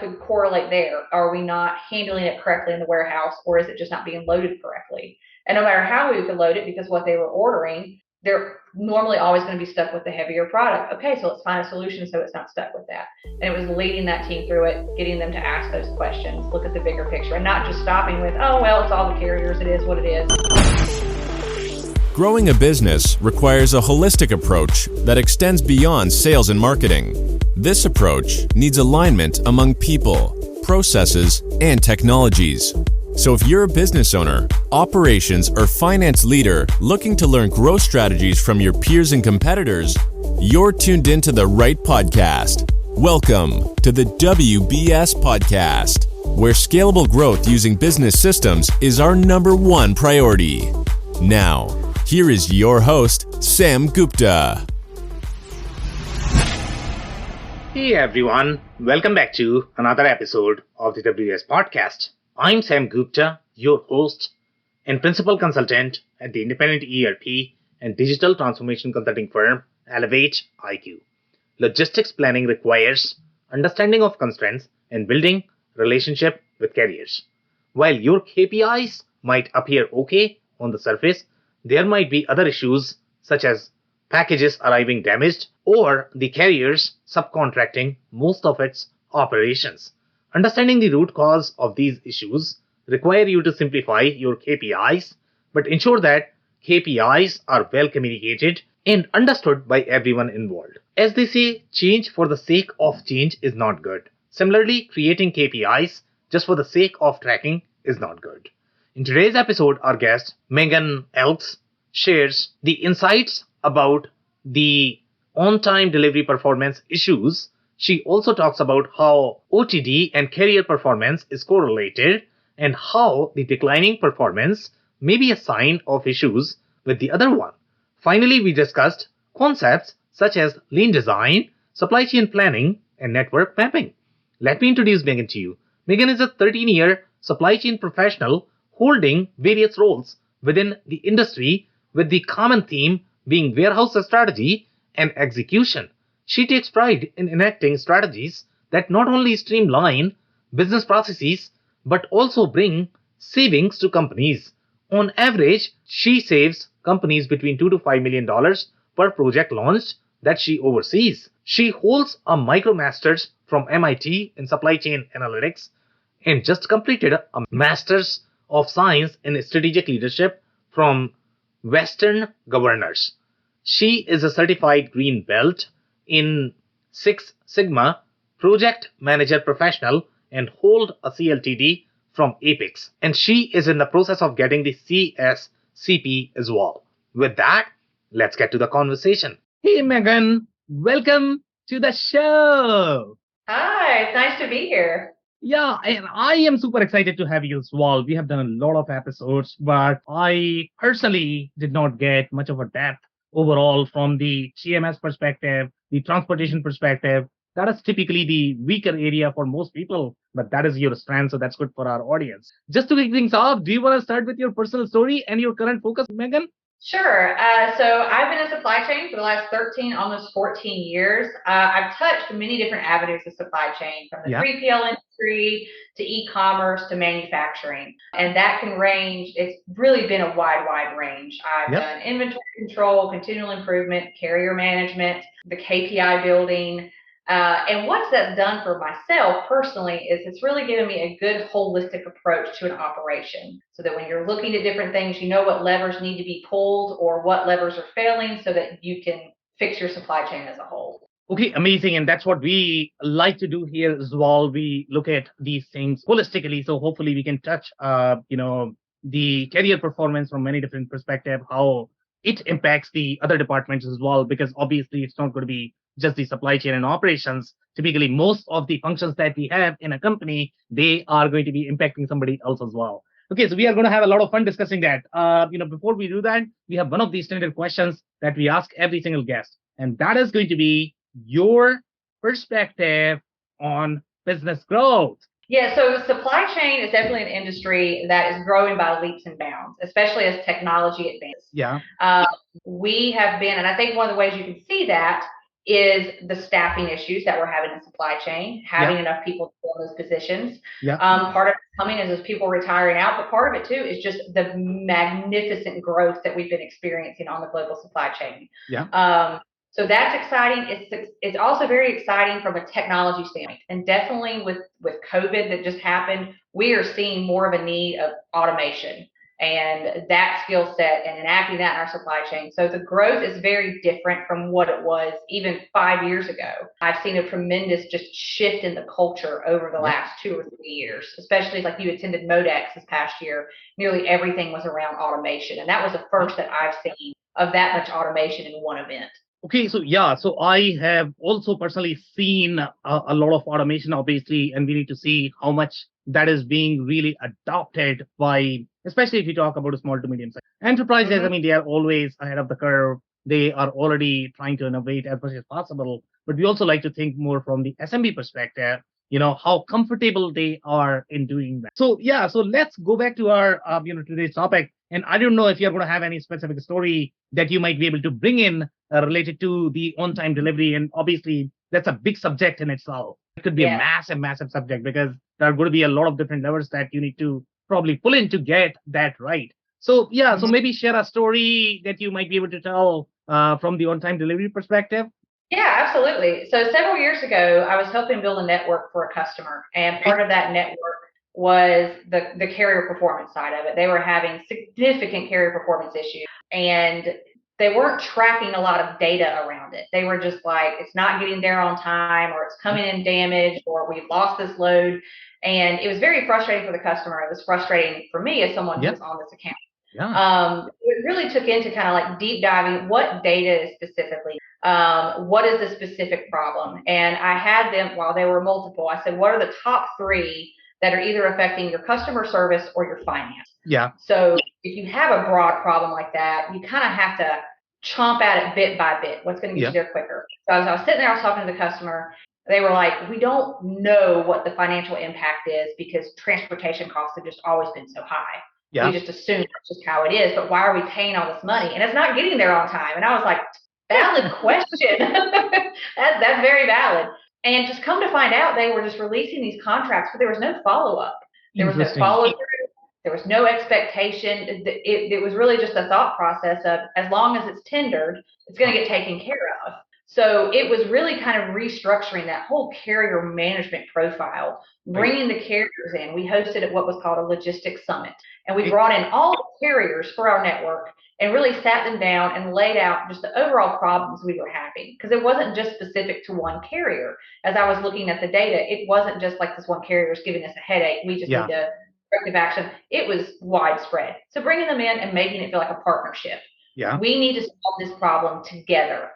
could correlate there? Are we not handling it correctly in the warehouse, or is it just not being loaded correctly? And no matter how we could load it, because what they were ordering, they're normally always going to be stuck with the heavier product. Okay, so let's find a solution so it's not stuck with that. And it was leading that team through it, getting them to ask those questions, look at the bigger picture, and not just stopping with, oh, well, it's all the carriers, it is what it is. Growing a business requires a holistic approach that extends beyond sales and marketing. This approach needs alignment among people, processes, and technologies. So if you're a business owner, operations, or finance leader looking to learn growth strategies from your peers and competitors, you're tuned into the right podcast. Welcome to the WBS Podcast, where scalable growth using business systems is our #1 priority. Now, here is your host, Sam Gupta. Hey everyone, welcome back to another episode of the WBS Podcast. I'm Sam Gupta, your host and principal consultant at the independent ERP and digital transformation consulting firm Elevate IQ. Logistics planning requires understanding of constraints and building relationship with carriers. While your KPIs might appear okay on the surface, there might be other issues such as packages arriving damaged or the carriers subcontracting most of its operations. Understanding the root cause of these issues require you to simplify your KPIs, but ensure that KPIs are well communicated and understood by everyone involved. As they say, change for the sake of change is not good. Similarly, creating KPIs just for the sake of tracking is not good. In today's episode, our guest, Meagan Elkes, shares the insights about the on-time delivery performance issues. She also talks about how OTD and carrier performance is correlated and how the declining performance may be a sign of issues with the other one. Finally, we discussed concepts such as lean design, supply chain planning, and network mapping. Let me introduce Meagan to you. Meagan is a 13-year supply chain professional holding various roles within the industry, with the common theme being warehouse strategy and execution. She takes pride in enacting strategies that not only streamline business processes but also bring savings to companies. On average, she saves companies between $2 to $5 million per project launched that she oversees. She holds a MicroMasters from MIT in supply chain analytics and just completed a Masters of Science in Strategic Leadership from Western Governors. She is a certified green belt in Six Sigma project manager professional and hold a CLTD from Apex. And she is in the process of getting the CSCP as well. With that, let's get to the conversation. Hey Meagan, welcome to the show. Hi, it's nice to be here. Yeah, and I am super excited to have you as well. We have done a lot of episodes, but I personally did not get much of a depth overall from the TMS perspective, the transportation perspective. That is typically the weaker area for most people, but that is your strength, so that's good for our audience. Just to kick things off, do you want to start with your personal story and your current focus, Meagan? Sure. So I've been in supply chain for the last 13, almost 14 years. I've touched many different avenues of supply chain, from the 3PL industry to e-commerce to manufacturing. And that can range, it's really been a wide range. I've done inventory control, continual improvement, carrier management, the KPI building. And what that's done for myself personally is it's really given me a good holistic approach to an operation, so that when you're looking at different things, you know what levers need to be pulled or what levers are failing so that you can fix your supply chain as a whole. Okay, amazing. And that's what we like to do here as well. We look at these things holistically. So hopefully we can touch, the carrier performance from many different perspectives, how it impacts the other departments as well, because obviously it's not going to be just the supply chain and operations. Typically, most of the functions that we have in a company, they are going to be impacting somebody else as well. Okay, so we are going to have a lot of fun discussing that. Before we do that, we have one of these standard questions that we ask every single guest, and that is going to be your perspective on business growth. Yeah, so supply chain is definitely an industry that is growing by leaps and bounds, especially as technology advances. Yeah. We have been, and I think one of the ways you can see that is the staffing issues that we're having in supply chain, having enough people to fill those positions. Part of it coming is people retiring out, but part of it too is just the magnificent growth that we've been experiencing on the global supply chain. So that's exciting. It's also very exciting from a technology standpoint, and definitely with COVID that just happened, we are seeing more of a need of automation and that skill set and enacting that in our supply chain. So the growth is very different from what it was even 5 years ago. I've seen a tremendous just shift in the culture over the last 2 or 3 years, especially like you attended Modex this past year. Nearly everything was around automation. And that was the first that I've seen of that much automation in one event. Okay, so I have also personally seen a lot of automation, obviously, and we need to see how much that is being really adopted by, especially if you talk about small to medium sized enterprises. I mean, they are always ahead of the curve. They are already trying to innovate as much as possible. But we also like to think more from the SMB perspective, how comfortable they are in doing that. So let's go back to our today's topic. And I don't know if you're going to have any specific story that you might be able to bring in related to the on-time delivery. And obviously, that's a big subject in itself. It could be a massive subject because there are going to be a lot of different levers that you need to probably pull in to get that right. So so maybe share a story that you might be able to tell from the on-time delivery perspective. Yeah, absolutely. So several years ago, I was helping build a network for a customer, and part of that network was the carrier performance side of it. They were having significant carrier performance issues, and they weren't tracking a lot of data around it. They were just like, it's not getting there on time, or it's coming in damaged, or we've lost this load. And it was very frustrating for the customer. It was frustrating for me as someone who's on this account. It really took into kind of like deep diving what data is specifically, what is the specific problem? And I had them, while they were multiple, I said, what are the top 3 that are either affecting your customer service or your finance? So if you have a broad problem like that, you kind of have to chomp at it bit by bit. What's going to get you there quicker? So as I was sitting there, I was talking to the customer. They were like, we don't know what the financial impact is because transportation costs have just always been so high. We just assume that's just how it is, but why are we paying all this money? And it's not getting there on time. And I was like, valid question. That's very valid. And just come to find out, they were just releasing these contracts, but there was no follow-up. There was no follow-through. There was no expectation. It was really just a thought process of, as long as it's tendered, it's going to get taken care of. So it was really kind of restructuring that whole carrier management profile, bringing the carriers in. We hosted at what was called a logistics summit, and we brought in all the carriers for our network and really sat them down and laid out just the overall problems we were having, because it wasn't just specific to one carrier. As I was looking at the data, it wasn't just like this one carrier is giving us a headache. We just need to corrective action. It was widespread. So bringing them in and making it feel like a partnership. We need to solve this problem together.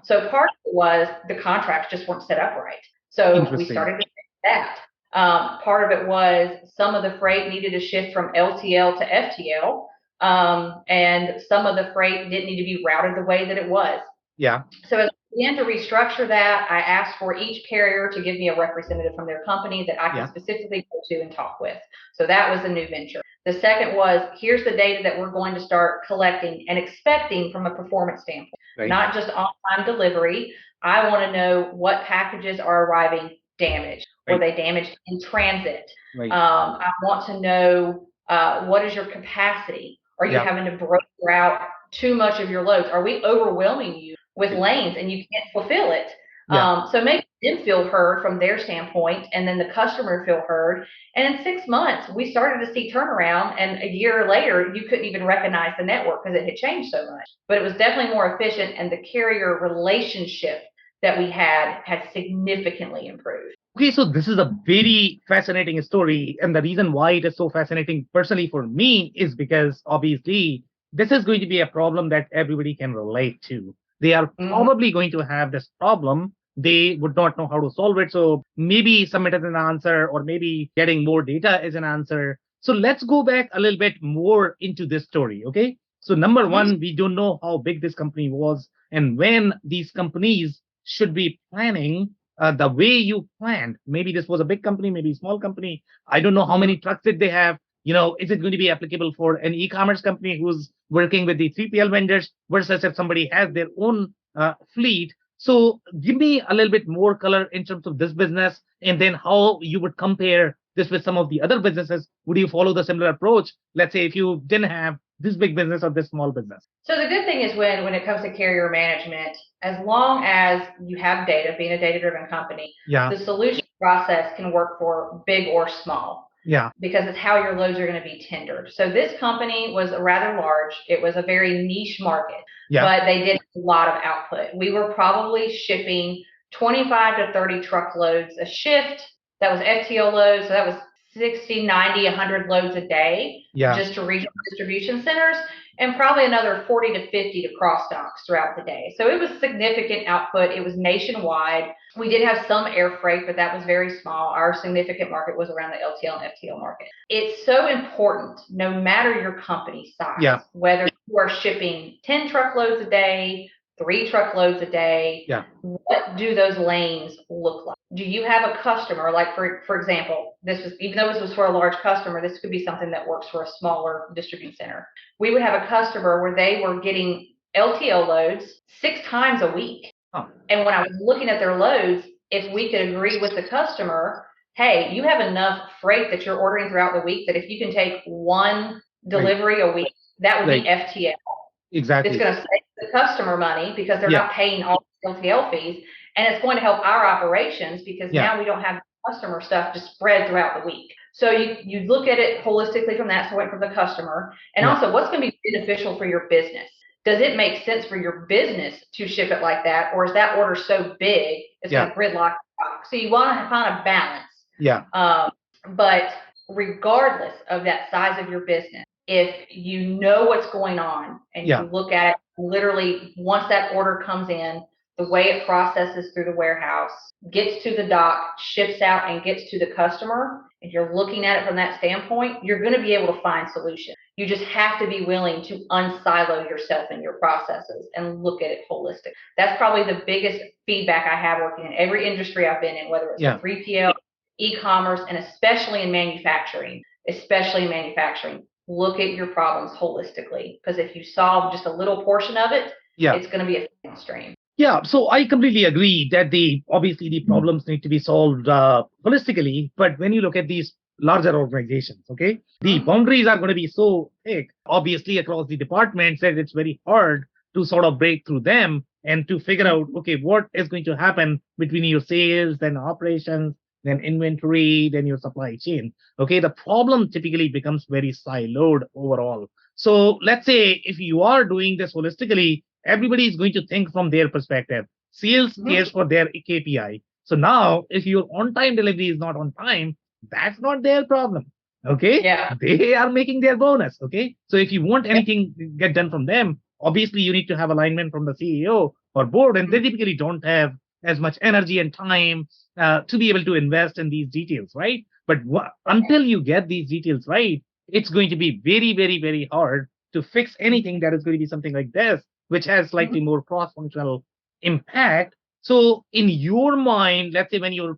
So part of it was the contracts just weren't set up right. So we started to fix that. Part of it was some of the freight needed to shift from LTL to FTL. And some of the freight didn't need to be routed the way that it was. So as we began to restructure that, I asked for each carrier to give me a representative from their company that I could specifically go to and talk with. So that was a new venture. The second was, here's the data that we're going to start collecting and expecting from a performance standpoint, not just on-time delivery. I want to know what packages are arriving damaged. Were they damaged in transit? I want to know what is your capacity? Are you having to broker out too much of your loads? Are we overwhelming you with lanes and you can't fulfill it? So make them feel heard from their standpoint, and then the customer feel heard. And in 6 months, we started to see turnaround, and a year later, you couldn't even recognize the network because it had changed so much. But it was definitely more efficient, and the carrier relationship that we had significantly improved. Okay, so this is a very fascinating story. And the reason why it is so fascinating personally for me is because obviously this is going to be a problem that everybody can relate to. They are probably going to have this problem. They would not know how to solve it. So maybe submit as an answer, or maybe getting more data is an answer. So let's go back a little bit more into this story. Okay. So number one, we don't know how big this company was and when these companies should be planning the way you planned. Maybe this was a big company, maybe a small company. I don't know how many trucks did they have. Is it going to be applicable for an e-commerce company who's working with the 3PL vendors versus if somebody has their own fleet? So give me a little bit more color in terms of this business, and then how you would compare this with some of the other businesses. Would you follow the similar approach? Let's say if you didn't have this big business or this small business. So the good thing is when it comes to carrier management, as long as you have data, being a data-driven company, Yeah. the solution process can work for big or small. Yeah. Because it's how your loads are going to be tendered. So this company was rather large. It was a very niche market, Yeah. but they did a lot of output. We were probably shipping 25 to 30 truckloads a shift. That was FTO loads. So that was 60, 90, 100 loads a day just to regional distribution centers, and probably another 40 to 50 to cross docks throughout the day. So it was significant output. It was nationwide. We did have some air freight, but that was very small. Our significant market was around the LTL and FTL market. It's so important, no matter your company size, whether you are shipping 10 truckloads a day, 3 truckloads a day, what do those lanes look like? Do you have a customer, like for example, even though this was for a large customer, this could be something that works for a smaller distribution center. We would have a customer where they were getting LTL loads 6 times a week. And when I was looking at their loads, if we could agree with the customer, hey, you have enough freight that you're ordering throughout the week that if you can take 1 delivery a week, that would be FTL. Exactly. It's going to save the customer money because they're not paying all the LTL fees. And it's going to help our operations because now we don't have customer stuff just spread throughout the week. So you look at it holistically from that standpoint from the customer. And also, what's going to be beneficial for your business? Does it make sense for your business to ship it like that? Or is that order so big, it's going to gridlock the stock? So you want to find a balance. But regardless of that size of your business, if you know what's going on and you look at it, literally once that order comes in, the way it processes through the warehouse, gets to the dock, ships out, and gets to the customer, if you're looking at it from that standpoint, you're going to be able to find solutions. You just have to be willing to unsilo yourself in your processes and look at it holistic. That's probably the biggest feedback I have working in every industry I've been in, whether it's 3PL, e-commerce, and especially in manufacturing. Look at your problems holistically, because if you solve just a little portion of it, it's going to be a stream. Yeah, so I completely agree that obviously the problems need to be solved holistically. But when you look at these larger organizations, the boundaries are going to be so thick, obviously across the departments, that it's very hard to sort of break through them and to figure out, what is going to happen between your sales, then operations, then inventory, then your supply chain. The problem typically becomes very siloed overall. So let's say if you are doing this holistically, everybody is going to think from their perspective. Sales cares for their KPI. So now if your on-time delivery is not on time, that's not their problem. They are making their bonus. So if you want anything to get done from them, obviously you need to have alignment from the CEO or board, and they typically don't have as much energy and time to be able to invest in these details, right? But until you get these details right, it's going to be very, very, very hard to fix anything that is going to be something like this, which has slightly more cross-functional impact. So in your mind, let's say when you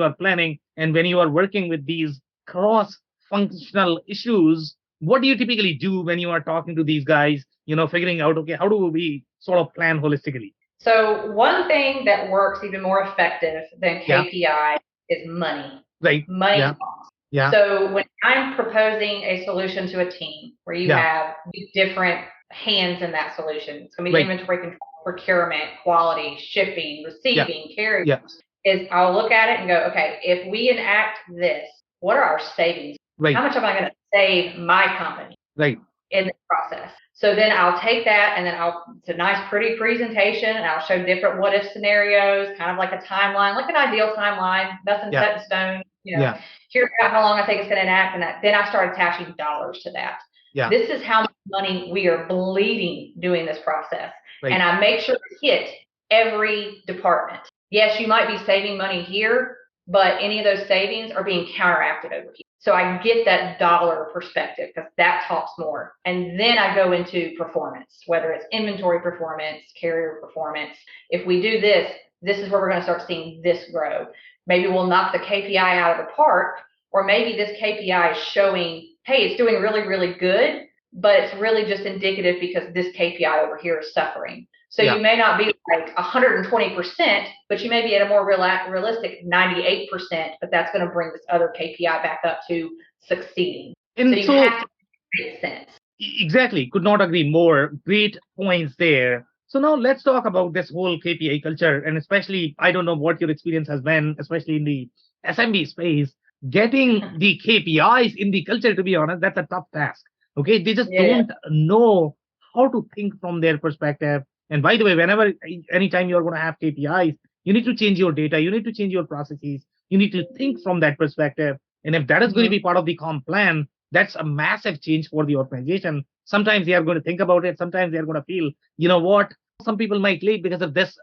are planning and when you are working with these cross-functional issues, what do you typically do when you are talking to these guys, figuring out, how do we sort of plan holistically? So one thing that works even more effective than KPI is money. Money talks. So when I'm proposing a solution to a team where you have different hands in that solution, it's going to be inventory control, procurement, quality, shipping, receiving, carrying, is I'll look at it and go, okay, if we enact this, what are our savings? How much am I going to save my company in this process? So then I'll take that and then it's a nice, pretty presentation, and I'll show different what if scenarios, kind of like a timeline, like an ideal timeline, nothing set in stone. Here's how long I think it's going to enact, and then I start attaching dollars to that. This is how much money we are bleeding doing this process. And I make sure to hit every department. Yes, you might be saving money here, but any of those savings are being counteracted over here. So I get that dollar perspective because that talks more. And then I go into performance, whether it's inventory performance, carrier performance. If we do this, this is where we're going to start seeing this grow. Maybe we'll knock the KPI out of the park, or maybe this KPI is showing, hey, it's doing really, really good, but it's really just indicative because this KPI over here is suffering. So you may not be like 120%, but you may be at a more realistic 98%, but that's going to bring this other KPI back up to succeeding. And so you have to make sense. Exactly. Could not agree more. Great points there. So now let's talk about this whole KPI culture. And especially, I don't know what your experience has been, especially in the SMB space, getting the KPIs in the culture, to be honest, that's a tough task. Okay. They just don't know how to think from their perspective. And by the way, anytime you're going to have KPIs, you need to change your data. You need to change your processes. You need to think from that perspective. And if that is going to be part of the comp plan, that's a massive change for the organization. Sometimes they are going to think about it. Sometimes they are going to feel, you know what, some people might leave because of this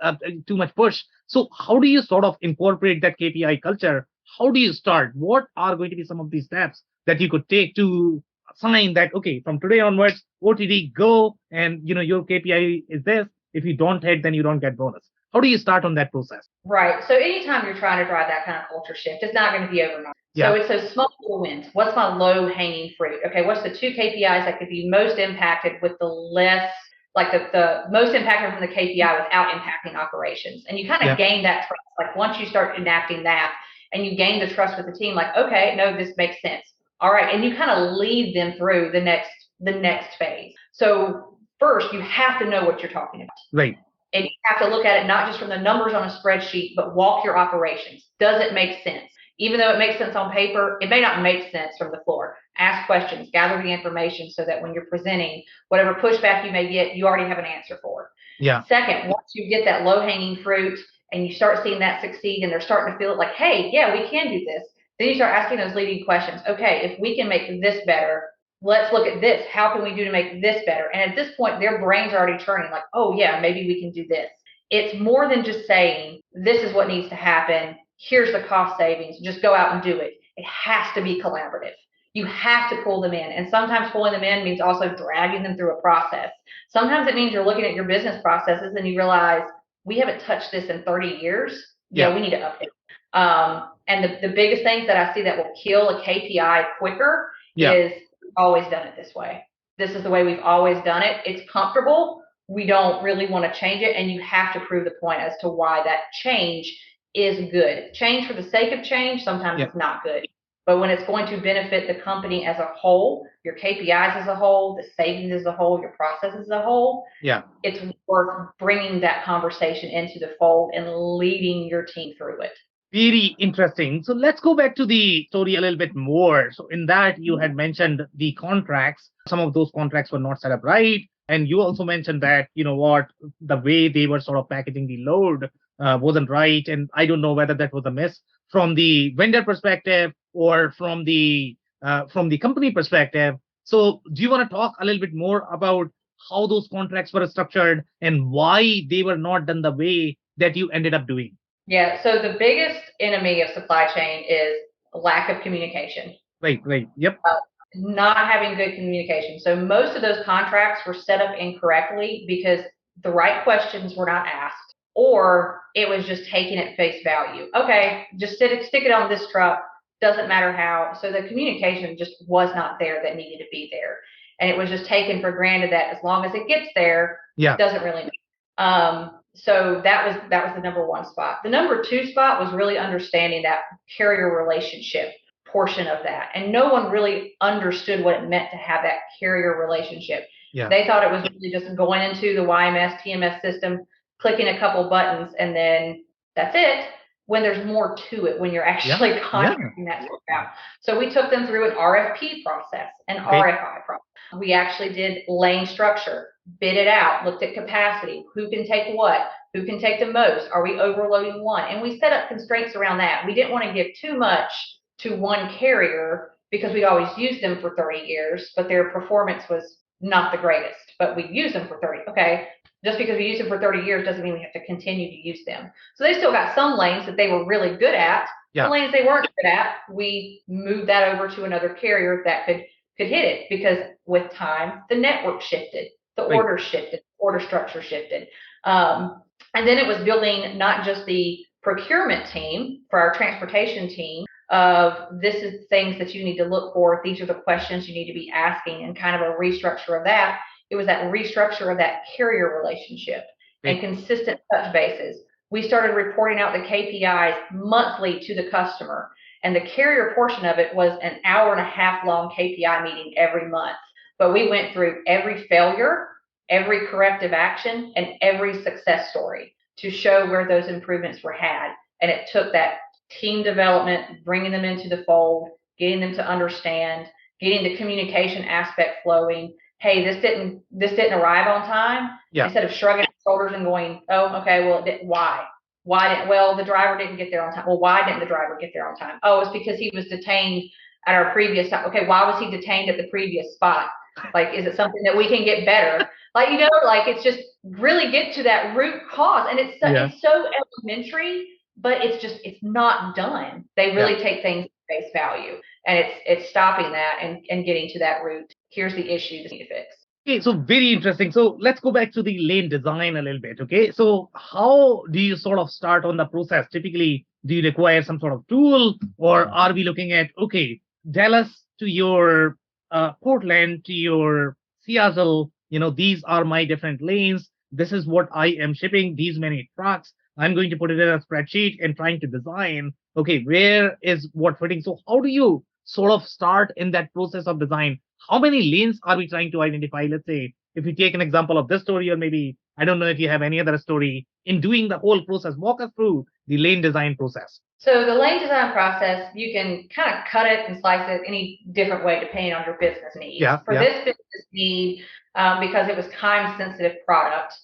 too much push. So how do you sort of incorporate that KPI culture? How do you start? What are going to be some of these steps that you could take to assign that, okay, from today onwards, OTD, go, and your KPI is this. If you don't hit, then you don't get bonus. How do you start on that process? Right. So anytime you're trying to drive that kind of culture shift, it's not going to be overnight. So it's those small little wins. What's my low hanging fruit? Okay, what's the 2 KPIs that could be most impacted with the less, like the most impacted from the KPI without impacting operations? And you kind of gain that trust. Like once you start enacting that and you gain the trust with the team, like, okay, no, this makes sense. All right. And you kind of lead them through the next phase. So first, you have to know what you're talking about. Right. And you have to look at it not just from the numbers on a spreadsheet, but walk your operations. Does it make sense? Even though it makes sense on paper, it may not make sense from the floor. Ask questions, gather the information so that when you're presenting, whatever pushback you may get, you already have an answer for. Yeah. Second, once you get that low-hanging fruit and you start seeing that succeed and they're starting to feel it like, hey, yeah, we can do this, then you start asking those leading questions. Okay, if we can make this better, let's look at this. How can we do to make this better? And at this point, their brains are already turning like, oh, yeah, maybe we can do this. It's more than just saying, this is what needs to happen. Here's the cost savings. Just go out and do it. It has to be collaborative. You have to pull them in. And sometimes pulling them in means also dragging them through a process. Sometimes it means you're looking at your business processes and you realize, we haven't touched this in 30 years. Yeah, we need to update. And the biggest things that I see that will kill a KPI quicker is always done it this way. This is the way we've always done it. It's comfortable. We don't really want to change it. And you have to prove the point as to why that change is good. Change for the sake of change, sometimes it's not good. But when it's going to benefit the company as a whole, your KPIs as a whole, the savings as a whole, your processes as a whole, it's worth bringing that conversation into the fold and leading your team through it. Very interesting. So let's go back to the story a little bit more. So in that, you had mentioned the contracts. Some of those contracts were not set up right. And you also mentioned that, the way they were sort of packaging the load wasn't right. And I don't know whether that was a miss from the vendor perspective or from the company perspective. So do you want to talk a little bit more about how those contracts were structured and why they were not done the way that you ended up doing? Yeah. So the biggest enemy of supply chain is lack of communication. Right. Yep. Not having good communication. So most of those contracts were set up incorrectly because the right questions were not asked, or it was just taken at face value. Okay, just stick it on this truck. Doesn't matter how. So the communication just was not there that needed to be there. And it was just taken for granted that as long as it gets there, it doesn't really matter. So that was the number one spot. The number two spot was really understanding that carrier relationship portion of that. And no one really understood what it meant to have that carrier relationship. They thought it was really just going into the YMS, TMS system, clicking a couple buttons, and then that's it, when there's more to it, when you're actually contracting that stuff out. So we took them through an RFP process, an RFI process. We actually did lane structure, bid it out, looked at capacity, who can take what, who can take the most, are we overloading one? And we set up constraints around that. We didn't want to give too much to one carrier because we'd always used them for 30 years, but their performance was not the greatest, but we used them for 30. Okay. Just because we use them for 30 years doesn't mean we have to continue to use them. So they still got some lanes that they were really good at. The lanes they weren't good at, we moved that over to another carrier that could hit it, because with time, the network shifted, the order shifted, order structure shifted. And then it was building not just the procurement team for our transportation team of this is things that you need to look for. These are the questions you need to be asking, and kind of a restructure of that. It was that restructure of that carrier relationship. and consistent touch bases. We started reporting out the KPIs monthly to the customer. And the carrier portion of it was an hour and a half long KPI meeting every month. But we went through every failure, every corrective action, and every success story to show where those improvements were had. And it took that team development, bringing them into the fold, getting them to understand, getting the communication aspect flowing. Hey, this didn't arrive on time. Yeah. Instead of shrugging shoulders and going, oh, okay, well, why? Well, the driver didn't get there on time. Well, why didn't the driver get there on time? Oh, it's because he was detained at our previous time. Okay, why was he detained at the previous spot? Like, is it something that we can get better? Like, it's just really get to that root cause. And it's so elementary, but it's not done. They really take things at face value. And it's stopping that and getting to that root. Here's the issue that you need to fix. Okay, so very interesting. So let's go back to the lane design a little bit. Okay, so how do you sort of start on the process? Typically, do you require some sort of tool, or are we looking at, okay, Dallas to your Portland to your Seattle, these are my different lanes. This is what I am shipping, these many trucks. I'm going to put it in a spreadsheet and trying to design, okay, where is what fitting? So how do you sort of start in that process of design? How many lanes are we trying to identify? Let's say, if you take an example of this story, or maybe, I don't know if you have any other story in doing the whole process, walk us through the lane design process. So the lane design process, you can kind of cut it and slice it any different way depending on your business needs. This business need, because it was time-sensitive product,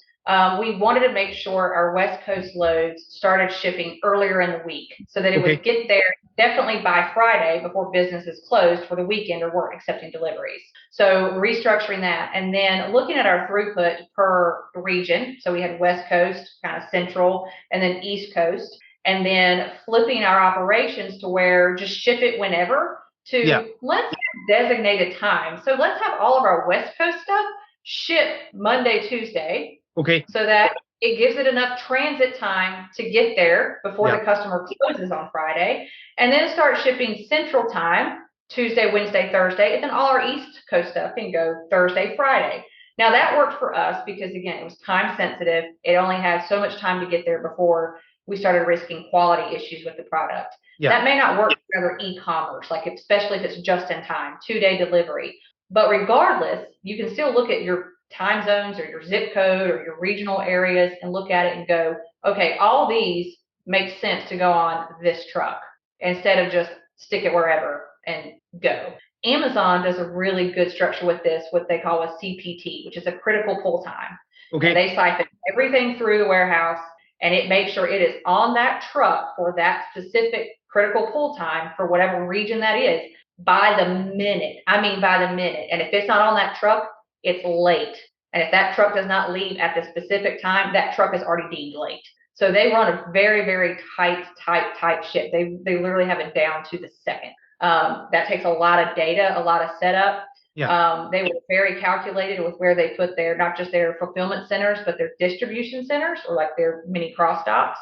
we wanted to make sure our West Coast loads started shipping earlier in the week so that it would get there definitely by Friday before business is closed for the weekend or we're accepting deliveries. So restructuring that and then looking at our throughput per region. So we had West Coast, kind of Central, and then East Coast. And then flipping our operations to where just ship it whenever to let's have designated time. So let's have all of our West Coast stuff ship Monday, Tuesday. Okay. So that it gives it enough transit time to get there before the customer closes on Friday. And then start shipping Central Time, Tuesday, Wednesday, Thursday. And then all our East Coast stuff can go Thursday, Friday. Now that worked for us because, again, it was time sensitive. It only had so much time to get there before we started risking quality issues with the product. That may not work for other e-commerce, like especially if it's just in time, 2-day delivery. But regardless, you can still look at your time zones or your zip code or your regional areas and look at it and go, okay, all these make sense to go on this truck instead of just stick it wherever and go. Amazon does a really good structure with this, what they call a CPT, which is a critical pull time. Okay. And they siphon everything through the warehouse and it makes sure it is on that truck for that specific critical pull time for whatever region that is by the minute. I mean, by the minute. And if it's not on that truck, it's late. And if that truck does not leave at the specific time, that truck is already deemed late. So they run a very, very tight ship. They literally have it down to the second. That takes a lot of data, a lot of setup. They were very calculated with where they put their, not just their fulfillment centers, but their distribution centers or like their mini cross docks.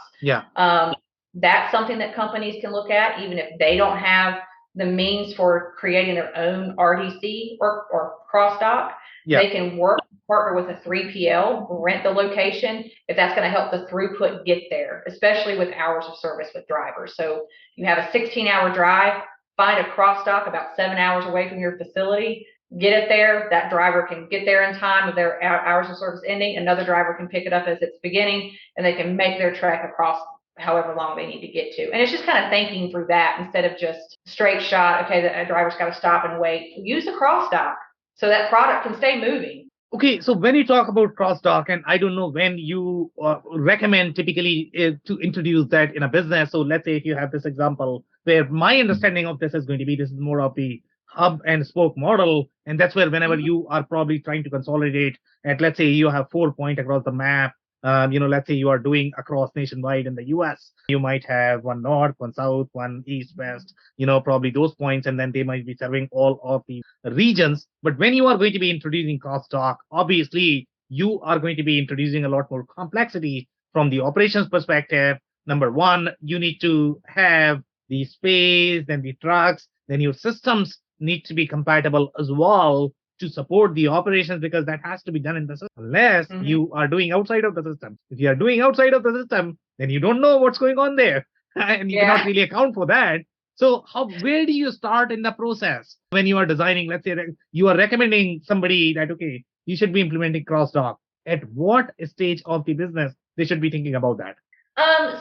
That's something that companies can look at, even if they don't have the means for creating their own RDC or cross dock. They can partner with a 3PL, rent the location if that's going to help the throughput get there, especially with hours of service with drivers. So you have a 16-hour drive, find a cross dock about 7 hours away from your facility, get it there. That driver can get there in time with their hours of service ending. Another driver can pick it up as it's beginning, and they can make their trek across however long they need to get to. And it's just kind of thinking through that instead of just straight shot, okay, the driver's got to stop and wait. Use the cross dock so that product can stay moving. Okay, so when you talk about cross dock, and I don't know when you recommend typically to introduce that in a business. So let's say if you have this example where my understanding of this is going to be, this is more of the hub and spoke model. And that's where whenever you are probably trying to consolidate, and let's say you have 4 points across the map, let's say you are doing across nationwide in the US, you might have one north, one south, one east, west, probably those points, and then they might be serving all of the regions. But when you are going to be introducing crossdock, obviously you are going to be introducing a lot more complexity from the operations perspective. Number one, you need to have the space, then the trucks, then your systems need to be compatible as well. to support the operations, because that has to be done in the system, unless you are doing outside of the system. If you are doing outside of the system, then you don't know what's going on there and you cannot really account for that. So where do you start in the process when you are designing? Let's say you are recommending somebody that, okay, you should be implementing cross-dock. At what stage of the business they should be thinking about that?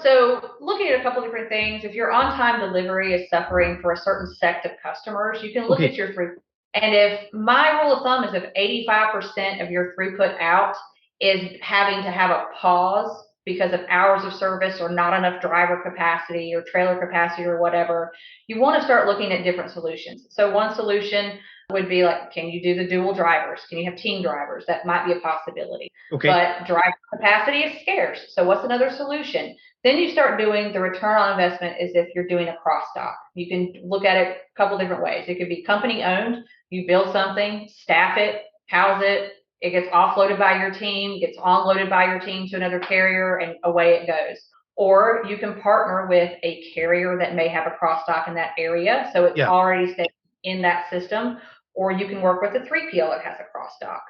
So looking at a couple different things, if your on-time delivery is suffering for a certain sect of customers, you can look at your throughput. And if my rule of thumb is if 85% of your throughput out is having to have a pause because of hours of service or not enough driver capacity or trailer capacity or whatever, you want to start looking at different solutions. So one solution would be like, can you do the dual drivers? Can you have team drivers? That might be a possibility. Okay. But driver capacity is scarce. So what's another solution? Then you start doing the return on investment as if you're doing a cross dock. You can look at it a couple different ways. It could be company owned. You build something, staff it, house it. It gets offloaded by your team, gets onloaded by your team to another carrier, and away it goes. Or you can partner with a carrier that may have a cross dock in that area, so it's already staying in that system. Or you can work with a 3PL that has a cross dock.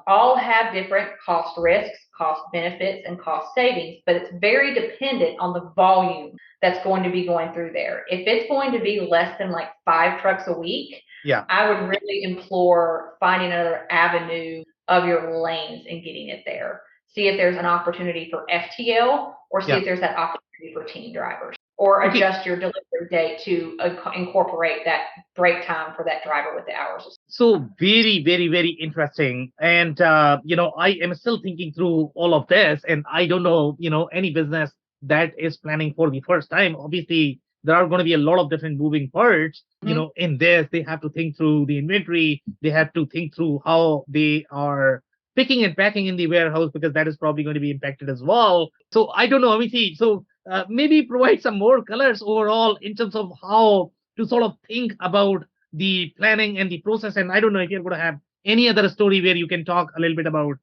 All have different cost risks, cost benefits, and cost savings, but it's very dependent on the volume that's going to be going through there. If it's going to be less than like 5 trucks a week, I would really implore finding another avenue of your lanes and getting it there. See if there's an opportunity for FTL, or see if there's that opportunity for team drivers, or adjust your delivery date to incorporate that break time for that driver with the hours. So very, very, very interesting. And, I am still thinking through all of this, and I don't know, any business that is planning for the first time. Obviously, there are going to be a lot of different moving parts, in this. They have to think through the inventory. They have to think through how they are picking and packing in the warehouse, because that is probably going to be impacted as well. So I don't know. So maybe provide some more colors overall in terms of how to sort of think about the planning and the process. And I don't know if you're going to have any other story where you can talk a little bit about,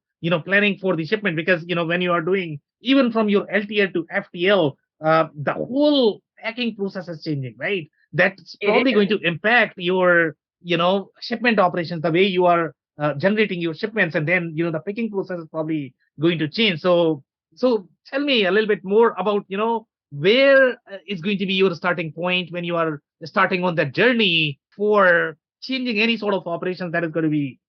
planning for the shipment, because, when you are doing even from your LTL to FTL, the whole packing process is changing, right? That's probably going to impact your, shipment operations, the way you are generating your shipments, and then, the picking process is probably going to change. So tell me a little bit more about, where is going to be your starting point when you are starting on that journey for changing any sort of operations that is going to be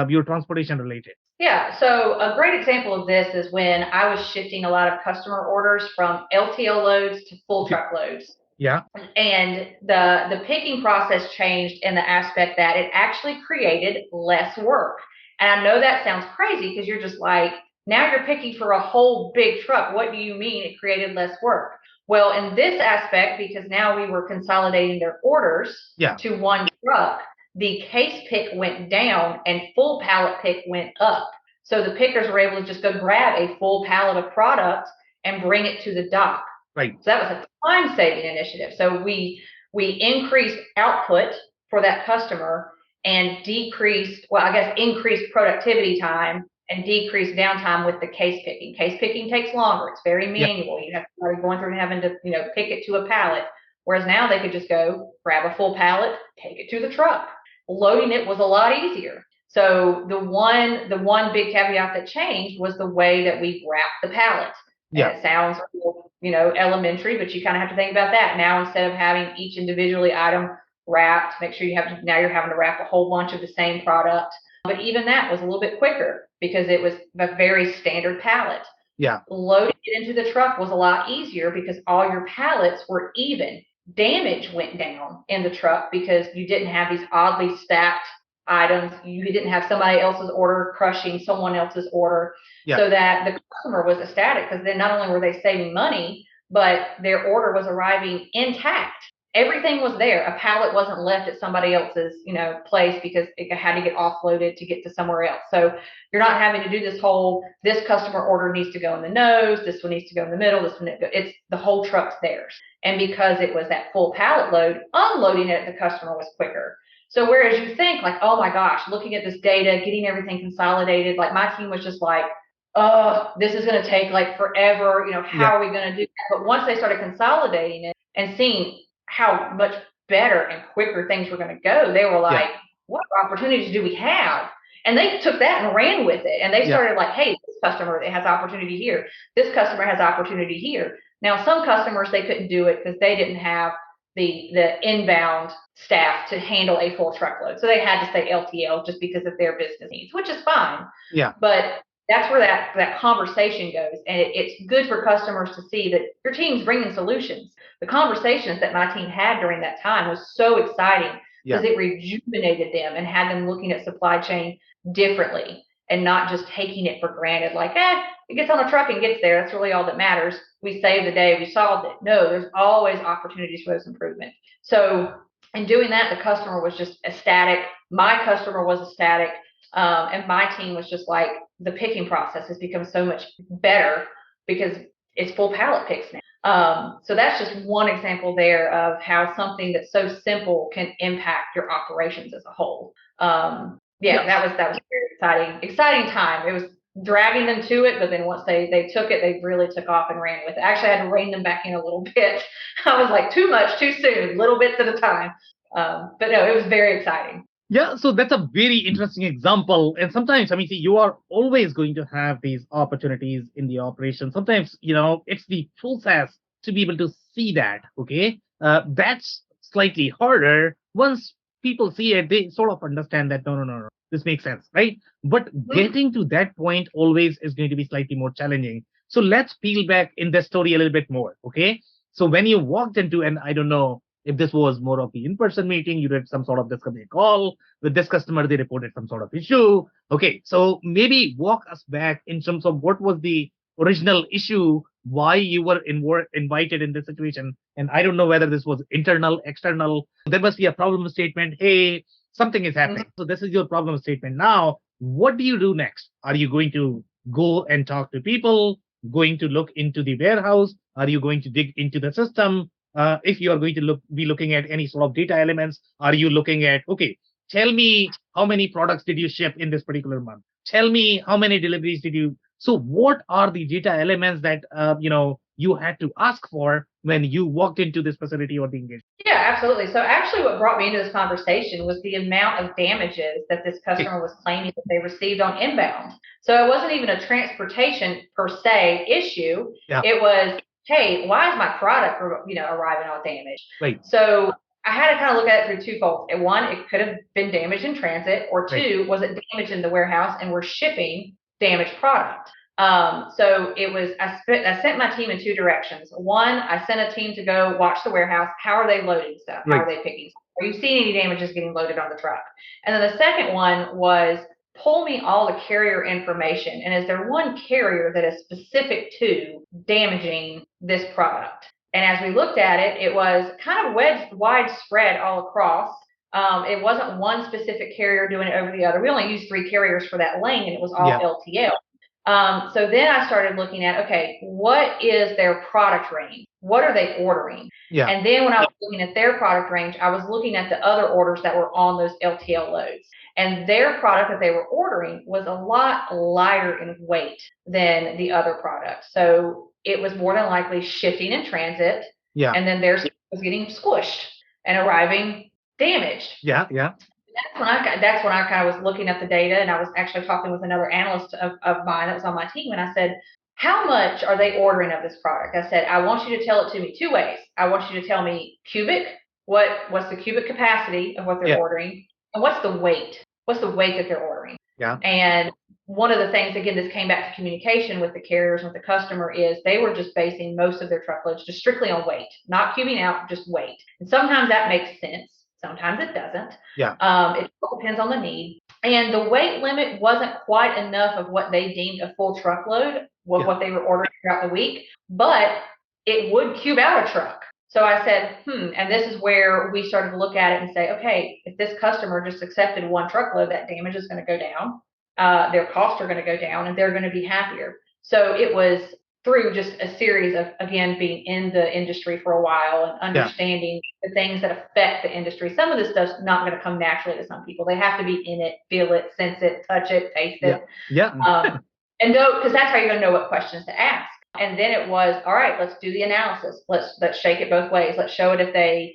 your transportation related. Yeah, so a great example of this is when I was shifting a lot of customer orders from LTL loads to full truck loads. Yeah. And the picking process changed in the aspect that it actually created less work. And I know that sounds crazy because you're just like, now you're picking for a whole big truck. What do you mean it created less work? Well, in this aspect, because now we were consolidating their orders to one truck, the case pick went down and full pallet pick went up. So the pickers were able to just go grab a full pallet of product and bring it to the dock. Right. So that was a time-saving initiative. So we increased output for that customer and increased productivity time and decreased downtime with the case picking. Case picking takes longer. It's very manual. You have to be going through and having to, pick it to a pallet. Whereas now they could just go grab a full pallet, take it to the truck. Loading it was a lot easier. So the one big caveat that changed was the way that we wrapped the pallet. And it sounds, elementary, but you kind of have to think about that. Now, instead of having each individually item wrapped, make sure now you're having to wrap a whole bunch of the same product. But even that was a little bit quicker because it was a very standard pallet. Yeah. Loading it into the truck was a lot easier because all your pallets were even. Damage went down in the truck because you didn't have these oddly stacked items. You didn't have somebody else's order crushing someone else's order, so that the customer was ecstatic, because then not only were they saving money, but their order was arriving intact. Everything was there. A pallet wasn't left at somebody else's, place because it had to get offloaded to get to somewhere else. So you're not having to do this customer order needs to go in the nose, this one needs to go in the middle, it's the whole truck's theirs. And because it was that full pallet load, unloading it at the customer was quicker. So whereas you think like, oh my gosh, looking at this data, getting everything consolidated, like my team was just like, this is going to take like forever. How are we going to do that? But once they started consolidating it and seeing how much better and quicker things were going to go, they were like, what opportunities do we have? And they took that and ran with it. And they started like, hey, this customer that has opportunity here. This customer has opportunity here. Now, some customers, they couldn't do it because they didn't have the inbound staff to handle a full truckload. So they had to stay LTL just because of their business needs, which is fine. Yeah. But that's where that conversation goes. And it's good for customers to see that your team's bringing solutions. The conversations that my team had during that time was so exciting because it rejuvenated them and had them looking at supply chain differently and not just taking it for granted, like, it gets on a truck and gets there. That's really all that matters. We saved the day. We solved it. No, there's always opportunities for those improvements. So in doing that, the customer was just ecstatic. My customer was ecstatic. And my team was just like, the picking process has become so much better because it's full pallet picks now. So that's just one example there of how something that's so simple can impact your operations as a whole. That was a very exciting time. It was dragging them to it, but then once they took it, they really took off and ran with it. Actually, I had to rein them back in a little bit. I was like, too much, too soon, little bits at a time. But no, it was very exciting. Yeah, so that's a very interesting example. And sometimes, see, you are always going to have these opportunities in the operation. Sometimes, it's the process to be able to see that, okay? That's slightly harder. Once people see it, they sort of understand that, no, this makes sense, right? But getting to that point always is going to be slightly more challenging. So let's peel back in the story a little bit more, okay? So when you walked into, and I don't know, if this was more of the in-person meeting, you did some sort of discovery call with this customer, they reported some sort of issue. Okay, so maybe walk us back in terms of what was the original issue, why you were invited in this situation. And I don't know whether this was internal, external. There must be a problem statement. Hey, something is happening. So this is your problem statement. Now, what do you do next? Are you going to go and talk to people? Going to look into the warehouse? Are you going to dig into the system? If you are going to be looking at any sort of data elements, are you looking at, okay, tell me how many products did you ship in this particular month? Tell me how many deliveries did you? So what are the data elements that, you had to ask for when you walked into this facility or the engagement? Yeah, absolutely. So actually what brought me into this conversation was the amount of damages that this customer was claiming that they received on inbound. So it wasn't even a transportation per se issue. Yeah. It was, hey, why is my product, arriving all damaged? Right. So I had to kind of look at it through twofold. One, it could have been damaged in transit, or two, was it damaged in the warehouse and we're shipping damaged product? So it was, I sent my team in two directions. One, I sent a team to go watch the warehouse. How are they loading stuff? How are they picking stuff? Are you seeing any damages getting loaded on the truck? And then the second one was, pull me all the carrier information. And is there one carrier that is specific to damaging this product? And as we looked at it, it was kind of widespread all across. It wasn't one specific carrier doing it over the other. We only used 3 carriers for that lane, and it was all LTL. So then I started looking at, okay, what is their product range? What are they ordering? Yeah. And then when I was looking at their product range, I was looking at the other orders that were on those LTL loads. And their product that they were ordering was a lot lighter in weight than the other product. So it was more than likely shifting in transit. Yeah. And then theirs was getting squished and arriving damaged. Yeah. Yeah. That's when I kind of was looking at the data, and I was actually talking with another analyst of mine that was on my team. And I said, how much are they ordering of this product? I said, I want you to tell it to me 2 ways. I want you to tell me cubic, what's the cubic capacity of what they're ordering, and what's the weight? What's the weight that they're ordering? Yeah. And one of the things, again, this came back to communication with the carriers, with the customer, is they were just basing most of their truckloads just strictly on weight, not cubing out, just weight. And sometimes that makes sense. Sometimes it doesn't. Yeah. It depends on the need. And the weight limit wasn't quite enough of what they deemed a full truckload, what they were ordering throughout the week, but it would cube out a truck. So I said, and this is where we started to look at it and say, okay, if this customer just accepted 1 truckload, that damage is going to go down. Their costs are going to go down, and they're going to be happier. So it was through just a series of, again, being in the industry for a while and understanding the things that affect the industry. Some of this stuff's not going to come naturally to some people. They have to be in it, feel it, sense it, touch it, taste it. Yeah. And know, because that's how you're going to know what questions to ask. And then it was, all right, let's do the analysis. Let's shake it both ways. Let's show it if they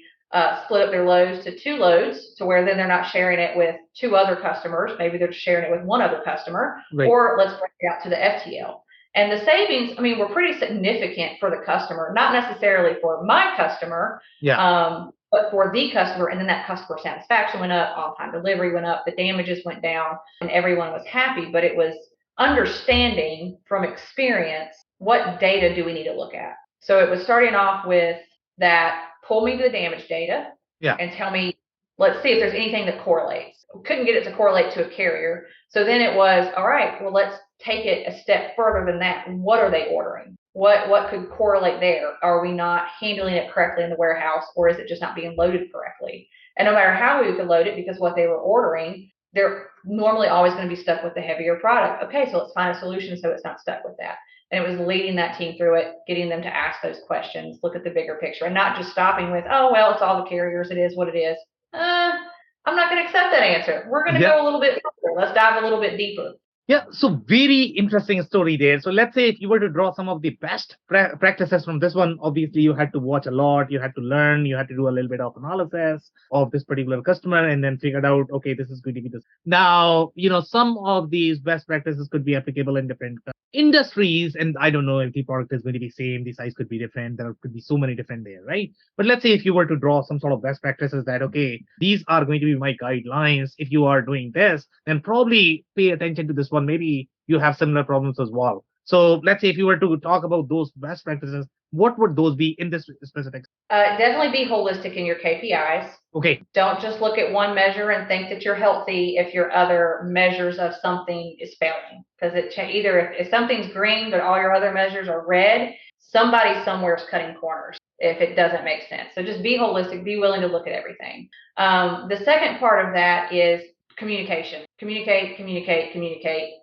split up their loads to 2 loads to where then they're not sharing it with 2 other customers. Maybe they're just sharing it with 1 other customer, Right. or let's break it out to the FTL. And the savings, I mean, were pretty significant for the customer, not necessarily for my customer, but for the customer. And then that customer satisfaction went up, on-time delivery went up, the damages went down, and everyone was happy. But it was understanding from experience, what data do we need to look at? So it was starting off with that, pull me to the damage data and tell me, let's see if there's anything that correlates. We couldn't get it to correlate to a carrier. So then it was, all right, well, let's take it a step further than that. What are they ordering? What could correlate there? Are we not handling it correctly in the warehouse, or is it just not being loaded correctly? And no matter how we could load it, because what they were ordering, they're normally always going to be stuck with the heavier product. Okay, so let's find a solution so it's not stuck with that. And it was leading that team through it, getting them to ask those questions, look at the bigger picture, and not just stopping with, oh, well, it's all the carriers. It is what it is. I'm not going to accept that answer. We're going to go a little bit further. Let's dive a little bit deeper. Yeah, so very interesting story there. So let's say if you were to draw some of the best practices from this one, obviously you had to watch a lot, you had to learn, you had to do a little bit of analysis of this particular customer, and then figured out, okay, this is going to be this. Now, some of these best practices could be applicable in different industries, and I don't know if the product is going to be same, the size could be different, there could be so many different there, right? But let's say if you were to draw some sort of best practices that, okay, these are going to be my guidelines. If you are doing this, then probably pay attention to this one. Maybe you have similar problems as well. So let's say if you were to talk about those best practices, what would those be in this specific? Definitely be holistic in your KPIs. Okay. Don't just look at one measure and think that you're healthy if your other measures of something is failing. Because either if something's green but all your other measures are red, somebody somewhere is cutting corners if it doesn't make sense. So just be holistic, be willing to look at everything. The second part of that is communication. Communicate,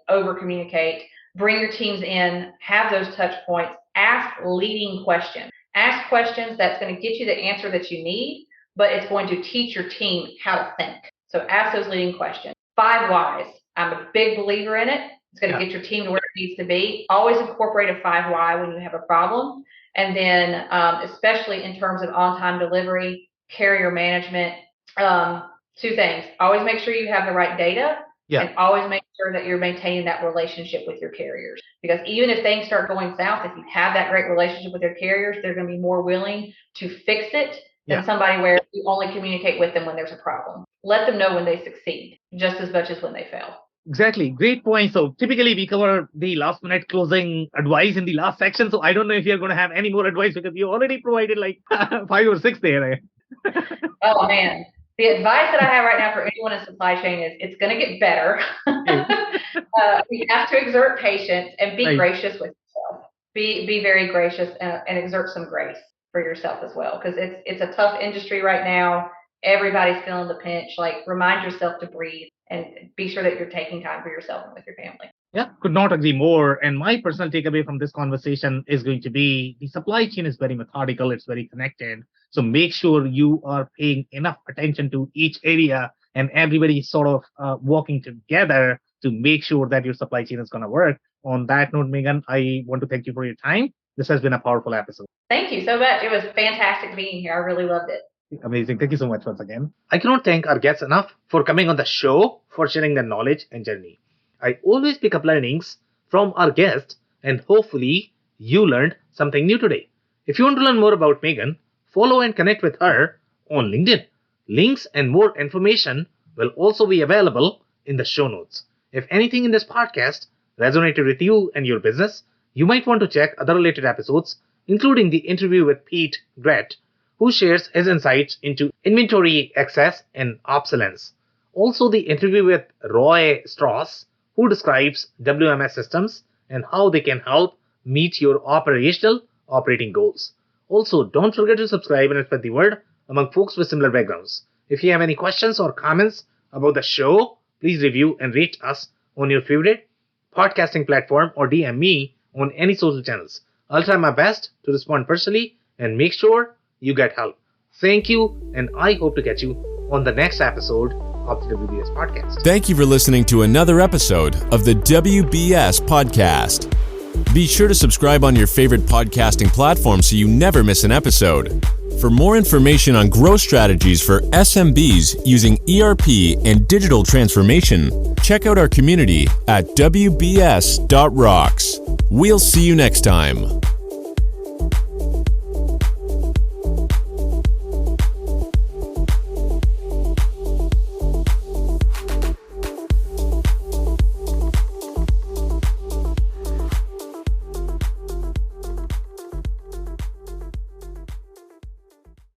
over communicate, bring your teams in, have those touch points, ask leading questions. Ask questions that's going to get you the answer that you need, but it's going to teach your team how to think. So ask those leading questions. 5 whys. I'm a big believer in it. It's going to get your team to where it needs to be. Always incorporate a 5 why when you have a problem. And then especially in terms of on-time delivery, carrier management, 2 things. Always make sure you have the right data, and always make sure that you're maintaining that relationship with your carriers. Because even if things start going south, if you have that great relationship with your carriers, they're going to be more willing to fix it than somebody where you only communicate with them when there's a problem. Let them know when they succeed just as much as when they fail. Exactly. Great point. So typically we cover the last minute closing advice in the last section. So I don't know if you're going to have any more advice because you already provided like 5 or 6 there. Oh, man. The advice that I have right now for anyone in supply chain is it's going to get better. You have to exert patience and be gracious with yourself. Be very gracious and exert some grace for yourself as well, because it's a tough industry right now. Everybody's feeling the pinch. Like, remind yourself to breathe and be sure that you're taking time for yourself and with your family. Yeah, could not agree more. And my personal takeaway from this conversation is going to be the supply chain is very methodical. It's very connected. So make sure you are paying enough attention to each area and everybody sort of working together to make sure that your supply chain is going to work. On that note, Meagan, I want to thank you for your time. This has been a powerful episode. Thank you so much. It was fantastic being here. I really loved it. Amazing. Thank you so much once again. I cannot thank our guests enough for coming on the show, for sharing their knowledge and journey. I always pick up learnings from our guests, and hopefully you learned something new today. If you want to learn more about Meagan, follow and connect with her on LinkedIn. Links and more information will also be available in the show notes. If anything in this podcast resonated with you and your business, you might want to check other related episodes, including the interview with Pete Grett, who shares his insights into inventory excess and obsolescence. Also, the interview with Roy Strauss, who describes WMS systems and how they can help meet your operating goals. Also, don't forget to subscribe and spread the word among folks with similar backgrounds. If you have any questions or comments about the show, please review and rate us on your favorite podcasting platform or DM me on any social channels. I'll try my best to respond personally and make sure you get help. Thank you, and I hope to catch you on the next episode of the WBS Podcast. Thank you for listening to another episode of the WBS Podcast. Be sure to subscribe on your favorite podcasting platform so you never miss an episode. For more information on growth strategies for SMBs using ERP and digital transformation, check out our community at WBS.rocks. We'll see you next time.